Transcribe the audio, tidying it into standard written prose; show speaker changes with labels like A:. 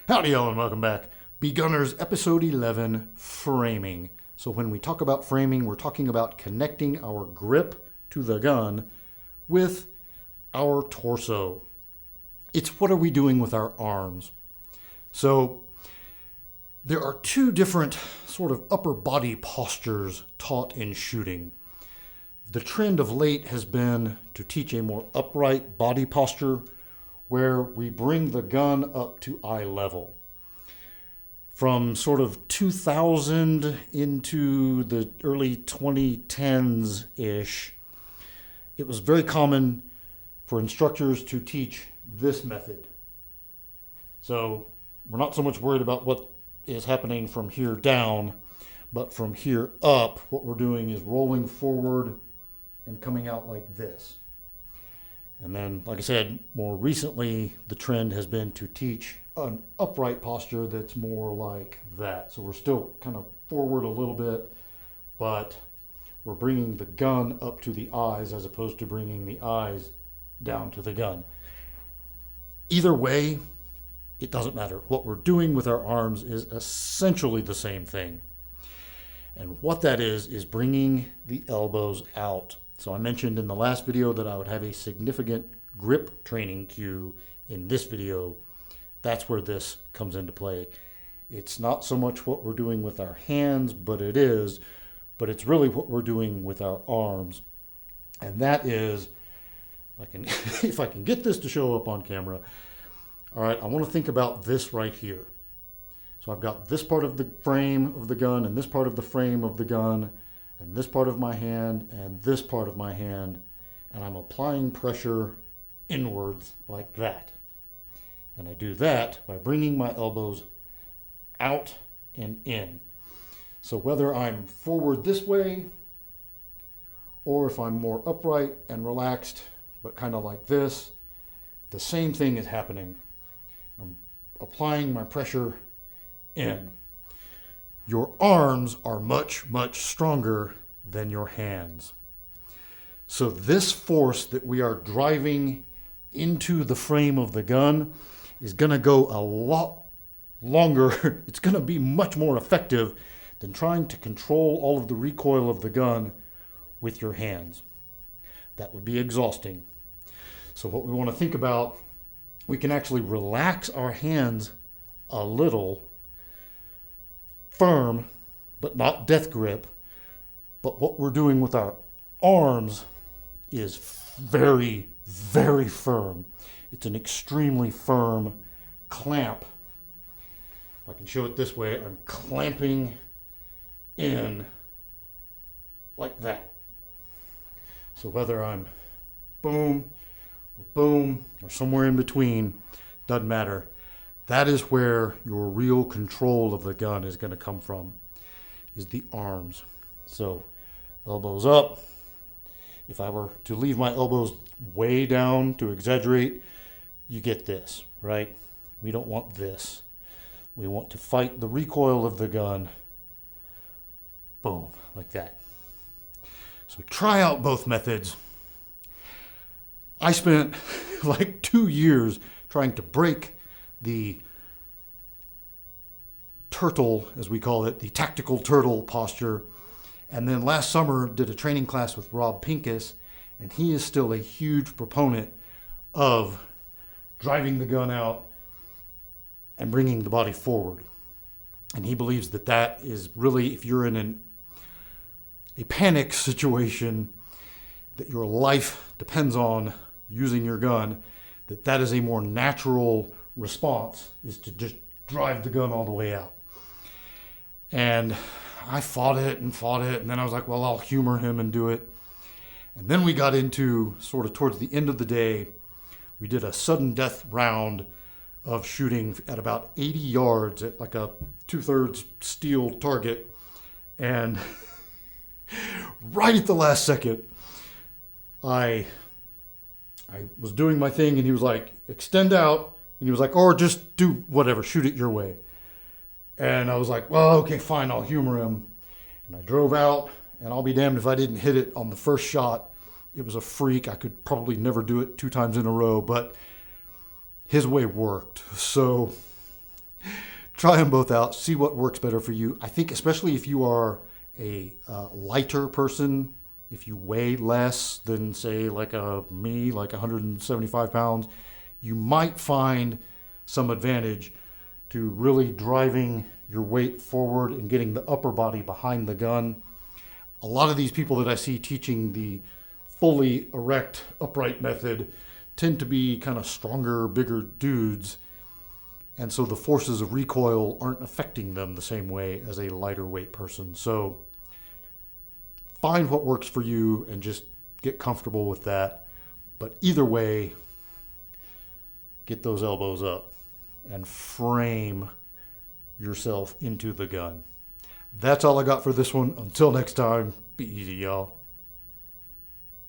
A: Howdy y'all and welcome back. BeGunners episode 11, framing. So when we talk about framing, we're talking about connecting our grip to the gun with our torso. It's what are we doing with our arms? So there are two different sort of upper body postures taught in shooting. The trend of late has been to teach a more upright body posture where we bring the gun up to eye level. From sort of 2000 into the early 2010s-ish, it was very common for instructors to teach this method. So we're not so much worried about what is happening from here down, but from here up, what we're doing is rolling forward and coming out like this. And then, like I said, more recently, the trend has been to teach an upright posture that's more like that. So we're still kind of forward a little bit, but we're bringing the gun up to the eyes as opposed to bringing the eyes down to the gun. Either way, it doesn't matter. What we're doing with our arms is essentially the same thing. And what that is bringing the elbows out. So I mentioned in the last video that I would have a significant grip training cue in this video. That's where this comes into play. It's not so much what we're doing with our hands, but it's really what we're doing with our arms. And that is, if I can get this to show up on camera. All right, I want to think about this right here. So I've got this part of the frame of the gun and this part of the frame of the gun and this part of my hand and this part of my hand, and I'm applying pressure inwards like that. And I do that by bringing my elbows out and in. So whether I'm forward this way or if I'm more upright and relaxed, but kind of like this, the same thing is happening. I'm applying my pressure in. Your arms are much, much stronger than your hands. So this force that we are driving into the frame of the gun is going to go a lot longer. It's going to be much more effective than trying to control all of the recoil of the gun with your hands. That would be exhausting. So what we want to think about, we can actually relax our hands a little, firm, but not death grip. But what we're doing with our arms is very, very firm. It's an extremely firm clamp. If I can show it this way, I'm clamping in like that. So whether I'm boom, or boom, or somewhere in between, doesn't matter. That is where your real control of the gun is going to come from, is the arms. So elbows up. If I were to leave my elbows way down to exaggerate, you get this, right? We don't want this. We want to fight the recoil of the gun. Boom, like that. So try out both methods. I spent like 2 years trying to break the turtle, as we call it, the tactical turtle posture. And then last summer did a training class with Rob Pincus, and he is still a huge proponent of driving the gun out and bringing the body forward. And he believes that that is really, if you're in a panic situation that your life depends on using your gun, that is a more natural response, is to just drive the gun all the way out. And I fought it, and then I was like, well, I'll humor him and do it. And then we got into, sort of towards the end of the day, we did a sudden death round of shooting at about 80 yards at like a 2/3 steel target. And right at the last second, I was doing my thing, and he was like, extend out. And he was like, or just do whatever, shoot it your way. And I was like, well, okay, fine, I'll humor him. And I drove out, and I'll be damned if I didn't hit it on the first shot. It was a freak. I could probably never do it 2 times in a row, but his way worked. So try them both out, see what works better for you. I think especially if you are a lighter person, if you weigh less than say like me, like 175 pounds, you might find some advantage to really driving your weight forward and getting the upper body behind the gun. A lot of these people that I see teaching the fully erect upright method tend to be kind of stronger, bigger dudes. And so the forces of recoil aren't affecting them the same way as a lighter weight person. So find what works for you and just get comfortable with that. But either way, get those elbows up and frame yourself into the gun. That's all I got for this one. Until next time, be easy, y'all.